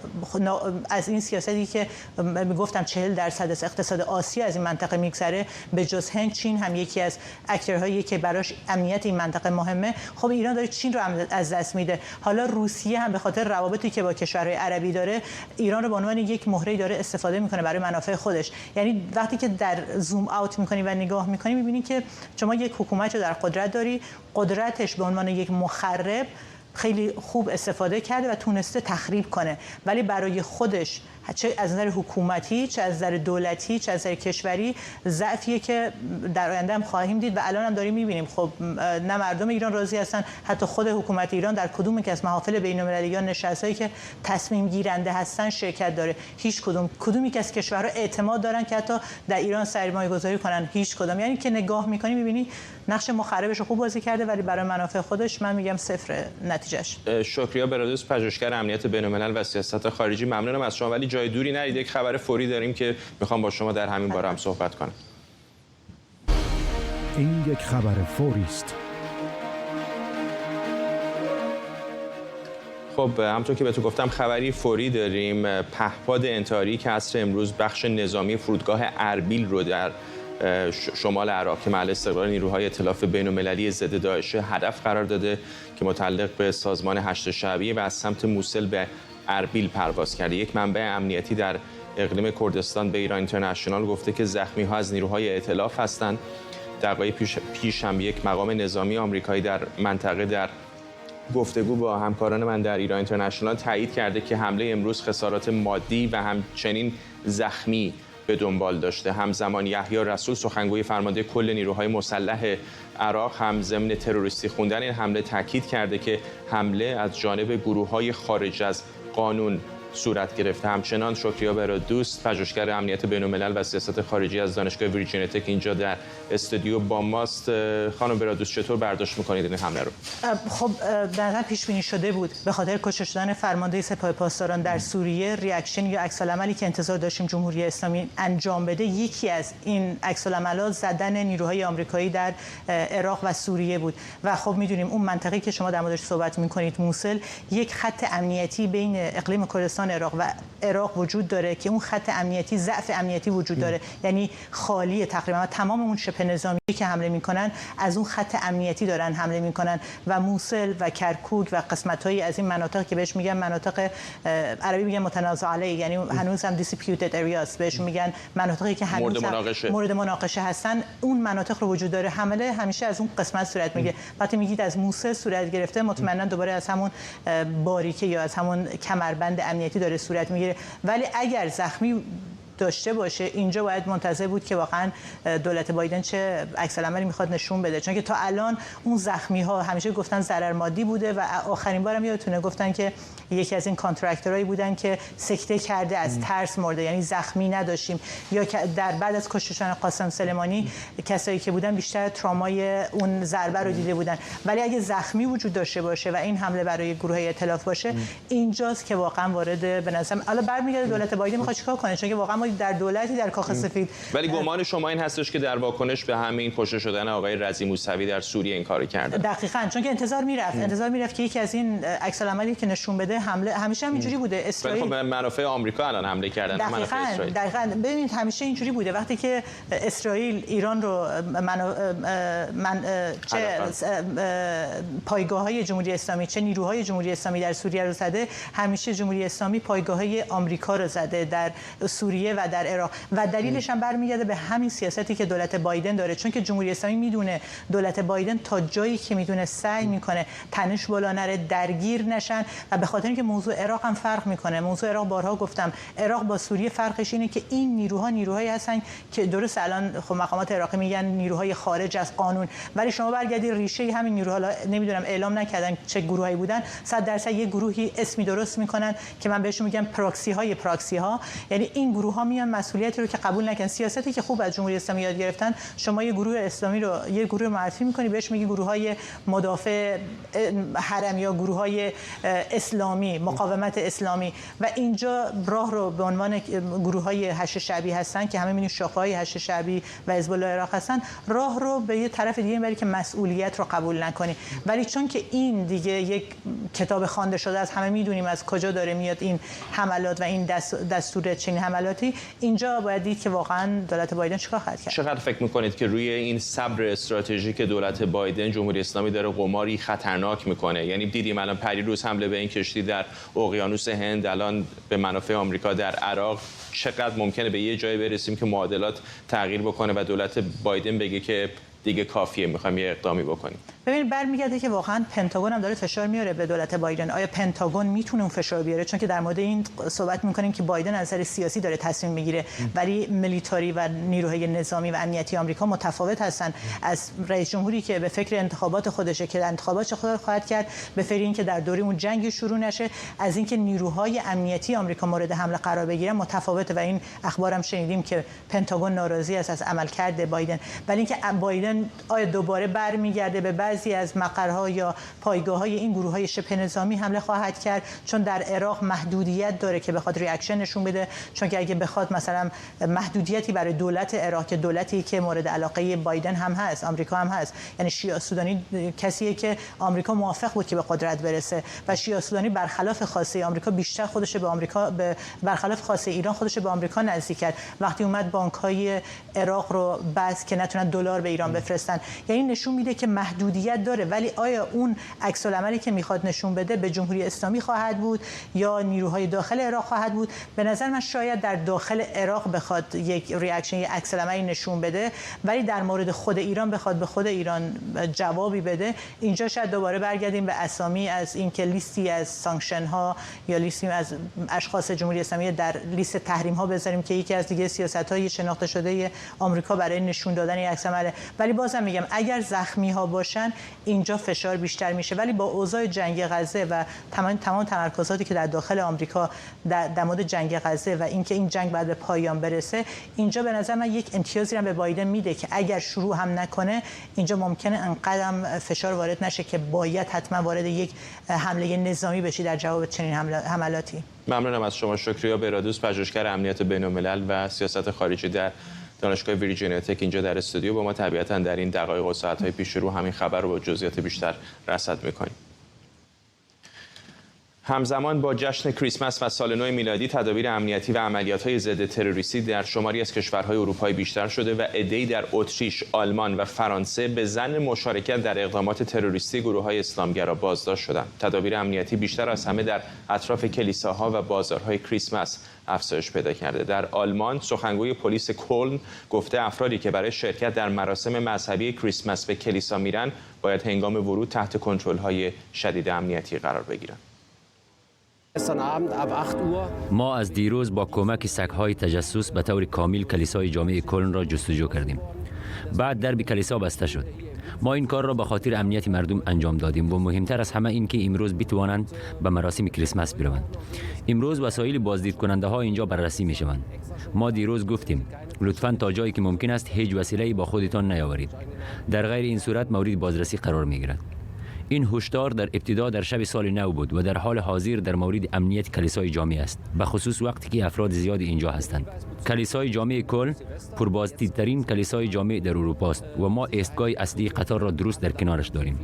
از این سیاستی که میگفتم 40% از اقتصاد آسیا از این منطقه میگذره، به جز هند چین هم یکی از اکتورهایی که براش امنیت این منطقه مهمه. خب ایران داره چین رو از دست میده. حالا روسیه هم به خاطر روابطی که با کشورهای عربی داره ایران رو به عنوان یک مهره داره استفاده میکنه برای منافع خودش. یعنی وقتی که در زوم اوت میکنی و نگاه میکنی میبینی که شما یک حکومت رو در قدرت داری، قدرتش به عنوان یک مخرب خیلی خوب استفاده کرده و تونسته تخریب کنه، ولی برای خودش چه از نظر حکومتی، چه از نظر دولتی، چه از نظر کشوری ضعفیه که در آینده هم خواهیم دید و الان هم داریم می‌بینیم. خب نه مردم ایران راضی هستن، حتی خود حکومت ایران در کدوم که از محافل بین‌المللی یا نشستایی که تصمیم گیرنده هستن شرکت داره. هیچ کدومی که از کشورها اعتماد دارن که حتی در ایران سرمایه‌گذاری کنن، هیچ کدام. یعنی که نگاه می‌کنی می‌بینی نقش مخربش رو خوب بازی کرده ولی برای منافع خودش من میگم صفر نتیجهش. شکریا برادوس، پژوهشگر امنیت بین‌الملل و سیاست خارجی، ممنونم از شما. ولی جای دوری نرید، یک خبر فوری داریم که میخوام با شما در همین باره هم صحبت کنم. این یک خبر فوری است. خب همونطور که بهتون گفتم خبری فوری داریم. پهپاد انتحاری که عصر امروز بخش نظامی فرودگاه اربیل رو در شمال عراق که محل استقرار نیروهای ائتلاف بین‌المللی ضد داعش هدف قرار داده که متعلق به سازمان هشت شعبیه و از سمت موصل به اربیل پرواز کرده. یک منبع امنیتی در اقلیم کردستان به ایران اینترنشنال گفته که زخمی‌ها از نیروهای ائتلاف هستند. دقایق پیش هم یک مقام نظامی آمریکایی در منطقه در گفتگو با همکاران من در ایران اینترنشنال تایید کرده که حمله امروز خسارات مادی و همچنین زخمی به دنبال داشته. همزمان یحیی رسول سخنگوی فرمانده کل نیروهای مسلح عراق هم ضمن تروریستی خوندن این حمله تاکید کرده که حمله از جانب گروه‌های خارج از قانون صورت گرفته. همچنان شکریا برادوس، پژوهشگر امنیت بین‌الملل و سیاست خارجی از دانشگاه ویرجینیا تک اینجا در استودیو با ماست. خانم برادوس چطور برداشت می‌کنید این حمله رو؟ خب در واقع پیش بینی شده بود به خاطر کشته شدن فرمانده سپاه پاسداران در سوریه. ریاکشن یا عکس‌العملی که انتظار داشتیم جمهوری اسلامی انجام بده، یکی از این عکس‌العملات زدن نیروهای آمریکایی در عراق و سوریه بود و خب می‌دونیم اون منطقه‌ای که شما در موردش صحبت می‌کنید موصل، یک خط امنیتی بین اقلیم کردستان عراق و عراق وجود داره که اون خط امنیتی ضعف امنیتی وجود داره، یعنی خالی تقریبا تمام اون شبه نظامی که حمله میکنن از اون خط امنیتی دارن حمله میکنن و موصل و کرکوک و قسمت‌هایی از این مناطق که بهش میگن مناطق عربی میگن متنازع علیه، یعنی هنوز هم disputed areas بهش میگن، مناطقی که هنوز مورد مناقشه هستن، اون مناطق رو وجود داره. حمله همیشه از اون قسمت صورت میگیره. وقتی میگید از موصل صورت گرفته مطمئنا دوباره از همون باریکه یا از همون کمربند امنیتی داره صورت میگیره. ولی اگر زخمی داشته باشه اینجا باید منتظر بود که واقعا دولت بایدن چه عکس‌العملی میخواد نشون بده، چون که تا الان اون زخمی ها همیشه گفتن ضرر مادی بوده و آخرین بارم یادتونه گفتن که یکی از این کانترکتورایی بودن که سکته کرده از ترس مرده، یعنی زخمی نداشتیم. یا در بعد از کشته شدن قاسم سلیمانی کسایی که بودن بیشتر ترومای اون ضربه رو دیده بودن، ولی اگه زخمی وجود داشته باشه و این حمله برای گروه ائتلاف باشه اینجاست که واقعا وارد به نظرم حالا برمیگرده دولت بایدن میخواد چیکار کنه، چون که واقعا ما در دولتی در کاخ سفید. ولی گمان شما این هستش که در واکنش به همین کشته شدن آقای رضی موسوی در سوریه این کارو کرده؟ دقیقاً، چون که انتظار میرفت که یکی از این عکس‌العملی که نشون بده حمله همیشه هم اینجوری بوده. اسرائیل خب منافع آمریکا الان حمله کردن، منافع اسرائیل. دقیقاً ببینید همیشه اینجوری بوده وقتی که اسرائیل ایران رو پایگاه‌های جمهوری اسلامی چه نیروهای جمهوری اسلامی در سوریه رو زده، همیشه جمهوری اسلامی پایگاه‌های آمریکا رو زده در سوریه و در عراق و دلیلش هم برمیگرده به همین سیاستی که دولت بایدن داره، چون که جمهوری اسلامی میدونه دولت بایدن تا جایی که میدونه سعی میکنه تنش بالا نره، درگیر نشن و به خاطر اینکه موضوع عراق هم فرق میکنه. موضوع عراق بارها گفتم عراق با سوریه فرقش اینه که این نیروهایی هستن که درست الان خب مقامات عراقی میگن نیروهای خارج از قانون، ولی شما برگردید ریشه همین نیروها نمیدونم اعلام نکردن چه گروهایی بودن، 100% یه گروهی اسمی درست میکنن که من بهشون میگم پراکسی ها، یعنی این گروه ها میان مسئولیتی رو که قبول نکردن، سیاستی که خوب از جمهوری اسلامی یاد گرفتن، شما یه گروه اسلامی رو یه گروه معرفی می‌کنی بهش میگی گروه‌های مدافع حرم یا گروه‌های اسلامی، مقاومت اسلامی و اینجا راه رو به عنوان گروه‌های هشت شعبی هستن که همه می‌بینید شاخه‌های هشت شعبی و حزب الله عراق هستن، راه رو به یه طرف دیگه می‌بری که مسئولیت رو قبول نکنی. ولی چون که این دیگه یک کتاب خوانده شده از همه می‌دونیم از کجا داره میاد این حملات و این دستور چنین حملاتی، اینجا باید دید که واقعا دولت بایدن چیکار خواهد کرد. چقدر فکر می‌کنید که روی این صبر استراتژیک دولت بایدن جمهوری اسلامی داره قماری خطرناک میکنه؟ یعنی دیدیم الان پریروز حمله به این کشتی در اقیانوس هند، الان به منافع آمریکا در عراق. چقدر ممکنه به یه جایی برسیم که معادلات تغییر بکنه و دولت بایدن بگه که دیگه کافیه میخوایم یه اقدامی بکنیم؟ ببین برمیگرده که واقعا پنتاگون هم داره فشار میاره به دولت بایدن. آیا پنتاگون میتونه اون فشار بیاره؟ چون که در مورد این صحبت میکنیم که بایدن از نظر سیاسی داره تصمیم میگیره، ولی میلیتاری و نیروهای نظامی و امنیتی آمریکا متفاوت هستن. از رئیس جمهوری که به فکر انتخابات خودشه که انتخابات خواهد کرد، به فکر اینکه در دوره اون جنگ شروع نشه، از اینکه نیروهای امنیتی آمریکا مورد حمله قرار بگیرن متفاوته. و این اخبارم شنیدیم که پنتاگون ناراضی است از عملکرد بایدن. ولی اینکه بایدن آیا دوباره برمیگرده به بعضی از مقرها یا پایگاه‌های این گروه‌های شبه نظامی حمله خواهد کرد، چون در عراق محدودیت داره که بخواد ریاکشن نشون بده. چون که اگه بخواد مثلا محدودیتی برای دولت عراق که دولتی که مورد علاقه بایدن هم هست، آمریکا هم هست، یعنی شیعه سودانی کسیه که آمریکا موافق بود که به قدرت برسه و شیعه سودانی برخلاف خواسته آمریکا بیشتر خودش به آمریکا برخلاف خواسته ایران خودش به آمریکا نزدیک کرد وقتی اومد بانک‌های عراق رو بس که نتونن دلار به ایران بفرستن. یعنی نشون میده که محدودیت داره، ولی آیا اون عکس العملی که میخواد نشون بده به جمهوری اسلامی خواهد بود یا نیروهای داخل عراق خواهد بود؟ به نظر من شاید در داخل عراق بخواد یک ریاکشن، یک عکس العملی نشون بده، ولی در مورد خود ایران بخواد به خود ایران جوابی بده، اینجا شاید دوباره برگردیم به اسامی از اینکه لیستی از سانکشن ها یا لیستی از اشخاص جمهوری اسلامی در لیست تحریم ها بذاریم که یکی از دیگه سیاست‌های شناخته شده آمریکا برای نشون دادن عکس العمل. ولی بازم میگم اگر زخمی ها باشن اینجا فشار بیشتر میشه، ولی با اوضاع جنگ غزه و تمام تمرکزاتی که در داخل آمریکا در مورد جنگ غزه و اینکه این جنگ بعد به پایان برسه، اینجا به نظر من یک امتیازی هم به بایدن میده که اگر شروع هم نکنه اینجا ممکنه انقدر فشار وارد نشه که باید حتما وارد یک حمله نظامی بشی در جواب چنین حملاتی. ممنونم از شما. شکریا برادوس، پژوهشگر امنیت بین‌الملل و سیاست خارجی در دانشگاه ویرجینیا تک اینجا در استودیو با ما طبیعتاً در این دقایق و ساعت‌های پیش رو همین خبر رو با جزئیات بیشتر رصد می‌کنیم. همزمان با جشن کریسمس و سال نو میلادی، تدابیر امنیتی و عملیات‌های ضد تروریستی در شماری از کشورهای اروپایی بیشتر شده و عده‌ای در اتریش، آلمان و فرانسه به ظن مشارکت در اقدامات تروریستی گروه‌های اسلامگرا بازداشت شدند. تدابیر امنیتی بیشتر از همه در اطراف کلیساها و بازارهای کریسمس افزایش پیدا کرده. در آلمان سخنگوی پلیس کلن گفته افرادی که برای شرکت در مراسم مذهبی کریسمس به کلیسا میرن باید هنگام ورود تحت کنترل‌های شدید امنیتی قرار بگیرند. ما از دیروز با کمک سگ‌های تجسس به طور کامل کلیسای جامع کلن را جستجو کردیم. بعد درب کلیسا بسته شد. ما این کار را به خاطر امنیت مردم انجام دادیم و مهمتر از همه این که امروز بتوانند به مراسم کریسمس بروند. امروز وسایل بازدید کننده ها اینجا بررسی می شوند. ما دیروز گفتیم لطفاً تا جایی که ممکن است هیچ وسیله‌ای با خودتان نیاورید. در غیر این صورت مورد بازرسی قرار می گیرد. این هشدار در ابتدا در شب سال نو بود و در حال حاضر در مورد امنیت کلیسای جامع است، به خصوص وقتی که افراد زیادی اینجا هستند. کلیسای جامع کلن پربازدیدترین کلیسای جامع در اروپا است و ما ایستگاه اصلی قطار را درست در کنارش داریم.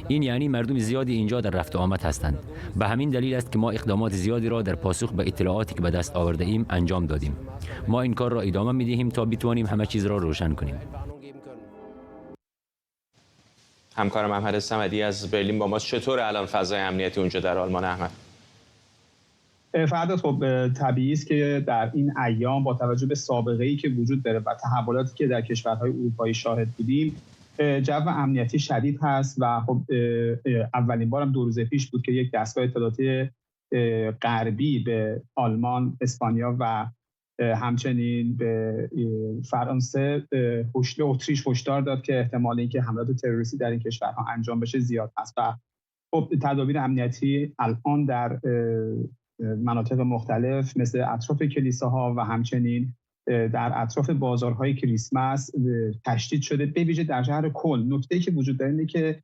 این یعنی مردم زیادی اینجا در رفت و آمد هستند. به همین دلیل است که ما اقدامات زیادی را در پاسخ به اطلاعاتی که به دست آورده ایم انجام دادیم. ما این کار را ادامه می‌دهیم تا بتوانیم همه چیز را روشن کنیم. همکارم احمد صمدی از برلین با ماست. چطور الان فضای امنیتی اونجا در آلمان احمد؟ فردا خب طبیعی است که در این ایام با توجه به سابقه‌ای که وجود داره و تحولاتی که در کشورهای اروپایی شاهد بودیم، جو امنیتی شدید هست و خب اولین بارم 2 روز پیش بود که یک دستگاه اطلاعاتی غربی به آلمان، اسپانیا و همچنین به فرانسه، اتریش هشدار داد که احتمال اینکه حملات تروریستی در این کشورها انجام بشه زیاد هست و خب تدابیر امنیتی الان در مناطق مختلف مثل اطراف کلیساها و همچنین در اطراف بازارهای کریسمس تشدید شده، به ویژه در شهر کلن. نکته‌ای که وجود داره اینه که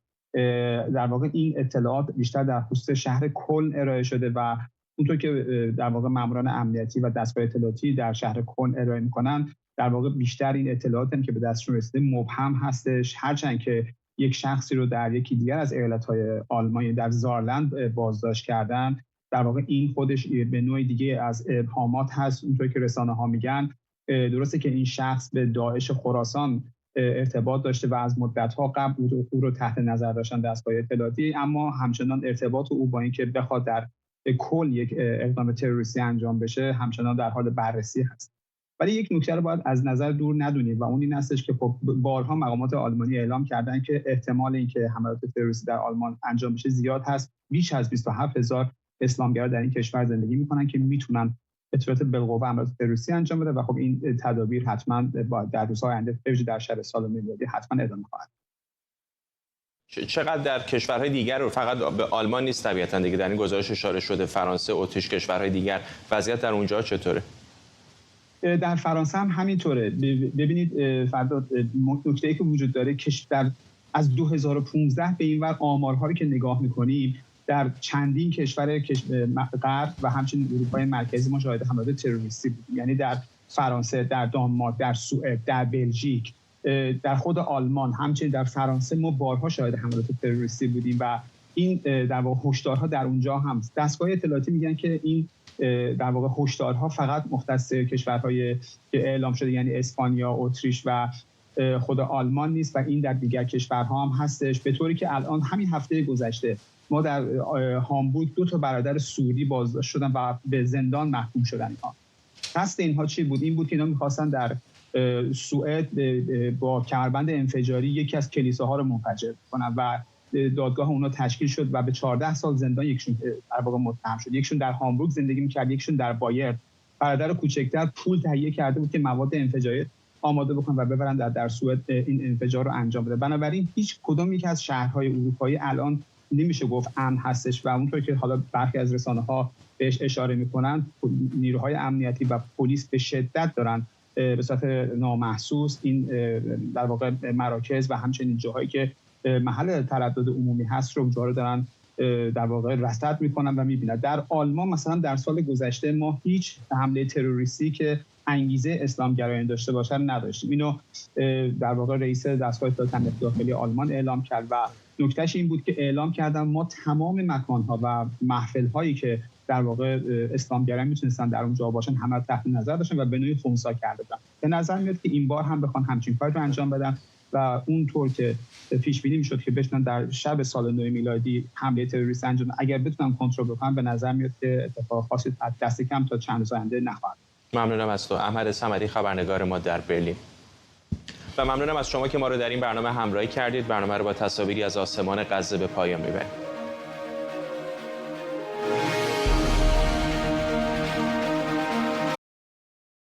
در واقع این اطلاعات بیشتر در خصوص شهر کلن ارائه شده و اونطور که در واقع ماموران امنیتی و دستگاه اطلاعاتی در شهر کلن ارائه می‌کنن، در واقع بیشتر این اطلاعات هم که به دستشون رسیده مبهم هستش، هرچند که یک شخصی رو در یکی دیگر از ایالت‌های آلمان در زارلند بازداشت کردن. در واقع این خودش به نوع دیگه از ابهامات هست. اونطور که رسانه‌ها میگن درسته که این شخص به داعش خراسان ارتباط داشته و از مدت‌ها قبل او رو تحت نظر داشتن دستگاه اطلاعاتی، اما همچنان ارتباط او با اینکه بخواد در کل یک اقدام تروریستی انجام بشه همچنان در حال بررسی هست. ولی یک نکته رو باید از نظر دور ندونید و اون این هستش که خب بارها مقامات آلمانی اعلام کردن که احتمال اینکه حملات تروریستی در آلمان انجام بشه زیاد هست. بیش از 27000 اسلامگرا در این کشور زندگی میکنن که میتونن به صورت بالقوه حملات تروریستی انجام بده و خب این تدابیر حتما در روزهای آینده در شهر سال میلادی حتما ادامه خواهد. چقدر در کشورهای دیگر رو، فقط به آلمان نیست طبیعتاً دیگه، در این گزارش اشاره شده فرانسه، اتریش، کشورهای دیگر، وضعیت در اونجا چطوره؟ در فرانسه هم همینطوره. ببینید فرداد، نکته‌ای که وجود داره که از 2015 به این ور آمارهایی که نگاه می‌کنیم در چندین کشور غرب و همچنین اروپای مرکزی ما شاهد حملات تروریستی بودیم. یعنی در فرانسه، در دانمارک، در سوئد، در بلژیک، در خود آلمان، همچنین در فرانسه ما بارها شاهد حملات تروریستی بودیم و این در واقع هشدارها در اونجا هم دستگاه اطلاعاتی میگن که این در واقع هشدارها فقط مختص کشورهای که اعلام شده یعنی اسپانیا، اتریش و خود آلمان نیست و این در دیگر کشورها هم هستش، به طوری که الان همین هفته گذشته ما در هامبورگ 2 برادر سوری بازداشت شدن و به زندان محکوم شدن. اینها قصد اینها چی بود؟ این بود که اینا می‌خواستن در سوئد با کمربند انفجاری یکی از کلیساها رو منفجر کنن و دادگاه اونا تشکیل شد و به 14 سال زندان یکشون در واقع متهم شد. یکشون در هامبورگ زندگی می‌کرد، یکشون در بایرن. برادر کوچکتر پول تهیه کرده بود که مواد انفجاری آماده بکنن و ببرن در سوئد این انفجار رو انجام بده. بنابراین هیچ کدوم یک از شهرهای اروپایی الان نمیشه گفت امن هستش و اونطور که حالا برخی از رسانه‌ها بهش اشاره میکنن، نیروهای امنیتی و پلیس به شدت دارن به صورت نامحسوس این در واقع مراکز و همچنین جاهایی که محل تردد عمومی هست رو دارن در واقع رصد میکنن و میبینن. در آلمان مثلا در سال گذشته ما هیچ حمله تروریستی که انگیزه اسلامگرایانه داشته باشه نداشتیم. اینو در واقع رئیس دستگاه اطلاعات امنیتی داخلی آلمان اعلام کرد و نکتهش این بود که اعلام کردن ما تمام مکان‌ها و محفل‌هایی که در واقع اسلامگرایان میتونستن در اونجا باشن همه تحت نظر داشتن و به نوعی خنثی کرده بودن. به نظر میاد که این بار هم بخوان همچین کاری رو انجام بدن و اونطور که پیش بینی میشد که بتونن در شب سال نو میلادی حمله تروریستی انجام اگر بتونن کنترل بکنن، به نظر میاد که اتفاق خاصی دست کم تا چند روز آینده نخواهد. ممنونم از تو احمد صمدی، خبرنگار ما در برلین. و ممنونم از شما که ما رو در این برنامه همراهی کردید. برنامه رو با تصاویری از آسمان غزه به پایان میبریم.